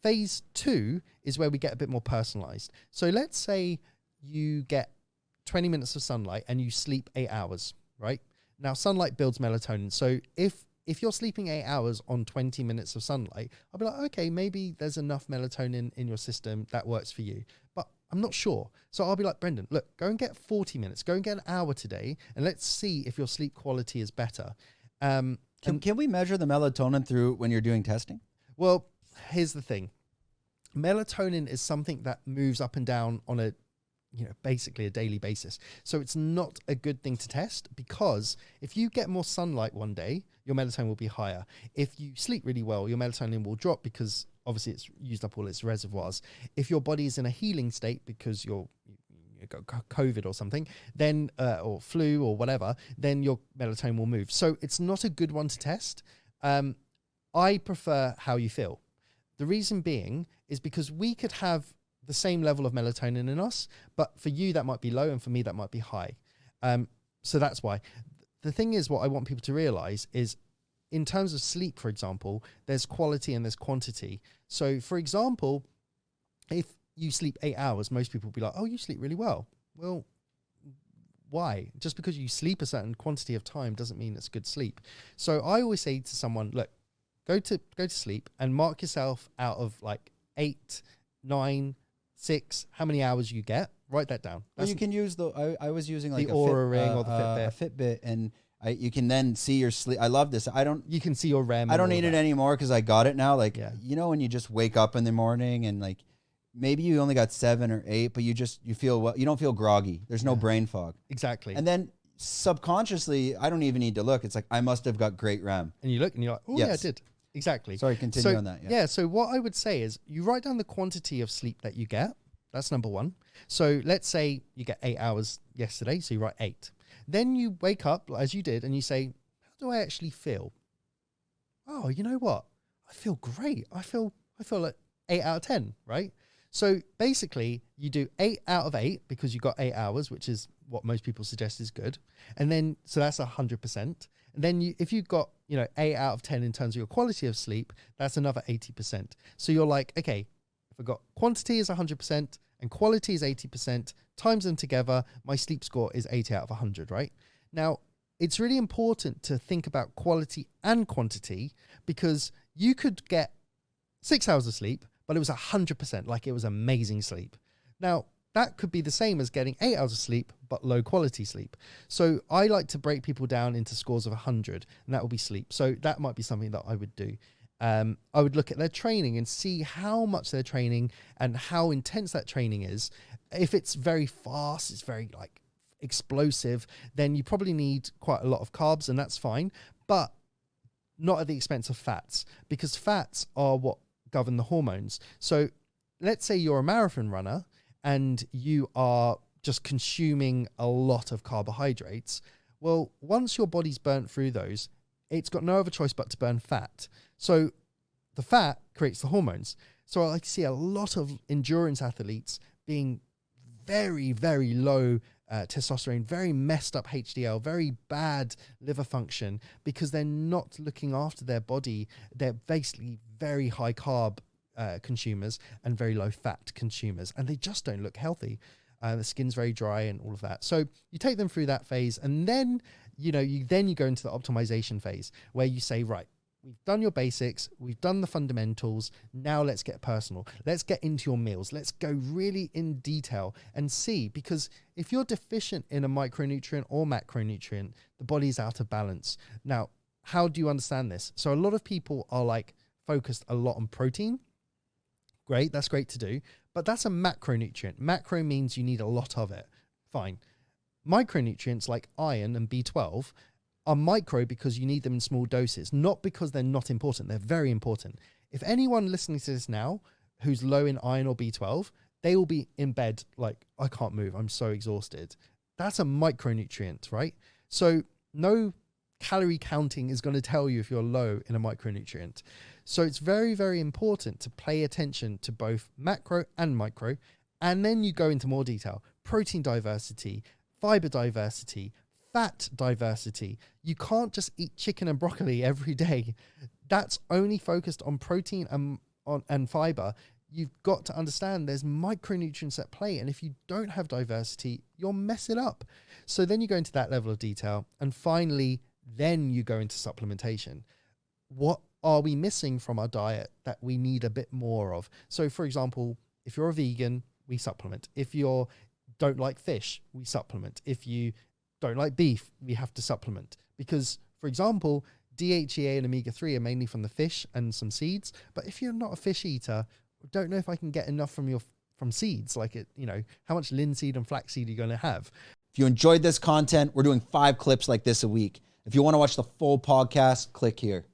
Phase 2 is where we get a bit more personalized. So let's say you get 20 minutes of sunlight and you sleep 8 hours, right? Now, sunlight builds melatonin. So if you're sleeping 8 hours on 20 minutes of sunlight, I'll be like, okay, maybe there's enough melatonin in your system that works for you. But I'm not sure. So I'll be like, Brendan, look, go and get 40 minutes. Go and get an hour today, and let's see if your sleep quality is better. Can we measure the melatonin through when you're doing testing? Well, here's the thing. Melatonin is something that moves up and down on a, basically a daily basis. So it's not a good thing to test, because if you get more sunlight one day, your melatonin will be higher. If you sleep really well, your melatonin will drop because obviously it's used up all its reservoirs. If your body is in a healing state because you got COVID or something, then or flu or whatever, then your melatonin will move. So it's not a good one to test. I prefer how you feel. The reason being is because we could have the same level of melatonin in us, but for you that might be low and for me that might be high. So that's why. The thing is, what I want people to realize is, in terms of sleep, for example, there's quality and there's quantity. So for example, if you sleep 8 hours, most people will be like, oh, you sleep really well. Well, why? Just because you sleep a certain quantity of time doesn't mean it's good sleep. So I always say to someone, look, go to sleep and mark yourself out of like 8, 9, 6, how many hours you get. Write that down. Well, you can use I was using like the Aura Ring or the a Fitbit, and you can then see your sleep. I love this. You can see your REM. I don't need it anymore because I got it now. Like, when you just wake up in the morning and like, maybe you only got 7 or 8, but you feel well. You don't feel groggy. There's no brain fog. Exactly. And then subconsciously, I don't even need to look. It's like, I must have got great REM. And you look and you're like, oh, yes. Yeah, I did. Exactly. Sorry, continue on that. Yeah. So what I would say is you write down the quantity of sleep that you get. That's number one. So let's say you get 8 hours yesterday. So you write 8. Then you wake up as you did and you say, how do I actually feel? Oh, you know what? I feel great. I feel like 8 out of 10, right? So basically you do 8 out of 8 because you got 8 hours, which is what most people suggest is good. And then, so that's 100%. And then if you've got, 8 out of 10 in terms of your quality of sleep, that's another 80%. So you're like, okay, if I've got quantity is 100% and quality is 80%, times them together, my sleep score is 80 out of 100, right? Now, it's really important to think about quality and quantity, because you could get 6 hours of sleep, but it was 100%, like it was amazing sleep. Now, that could be the same as getting 8 hours of sleep, but low quality sleep. So I like to break people down into scores of 100, and that will be sleep. So that might be something that I would do. I would look at their training and see how much they're training and how intense that training is. If it's very fast, it's very like explosive, then you probably need quite a lot of carbs, and that's fine, but not at the expense of fats, because fats are what govern the hormones. So let's say you're a marathon runner and you are just consuming a lot of carbohydrates. Well, once your body's burnt through those, it's got no other choice but to burn fat. So the fat creates the hormones. So I see a lot of endurance athletes being very, very low testosterone, very messed up HDL, very bad liver function, because they're not looking after their body. They're basically very high carb consumers and very low fat consumers, and they just don't look healthy. The skin's very dry and all of that. So you take them through that phase, and then you go into the optimization phase where you say, right, we've done your basics, we've done the fundamentals, now let's get personal. Let's get into your meals. Let's go really in detail and see, because if you're deficient in a micronutrient or macronutrient, the body's out of balance. Now, how do you understand this? So a lot of people are like focused a lot on protein. Great, that's great to do, but that's a macronutrient. Macro means you need a lot of it. Fine. Micronutrients like iron and B12 are micro because you need them in small doses, not because they're not important. They're very important. If anyone listening to this now who's low in iron or B12, they will be in bed like, I can't move, I'm so exhausted. That's a micronutrient, right? So no calorie counting is going to tell you if you're low in a micronutrient. So it's very, very important to pay attention to both macro and micro. And then you go into more detail: protein diversity, fiber diversity, fat diversity. You can't just eat chicken and broccoli every day. That's only focused on protein and fiber, you've got to understand there's micronutrients at play. And if you don't have diversity, you'll mess it up. So then you go into that level of detail. And finally, then you go into supplementation. What are we missing from our diet that we need a bit more of? So for example, if you're a vegan, we supplement. If you don't like fish, we supplement. If you don't like beef, we have to supplement. Because, for example, DHEA and omega-3 are mainly from the fish and some seeds. But if you're not a fish eater, don't know if I can get enough from seeds. Like how much linseed and flaxseed are you going to have? If you enjoyed this content, we're doing 5 clips like this a week. If you want to watch the full podcast, click here.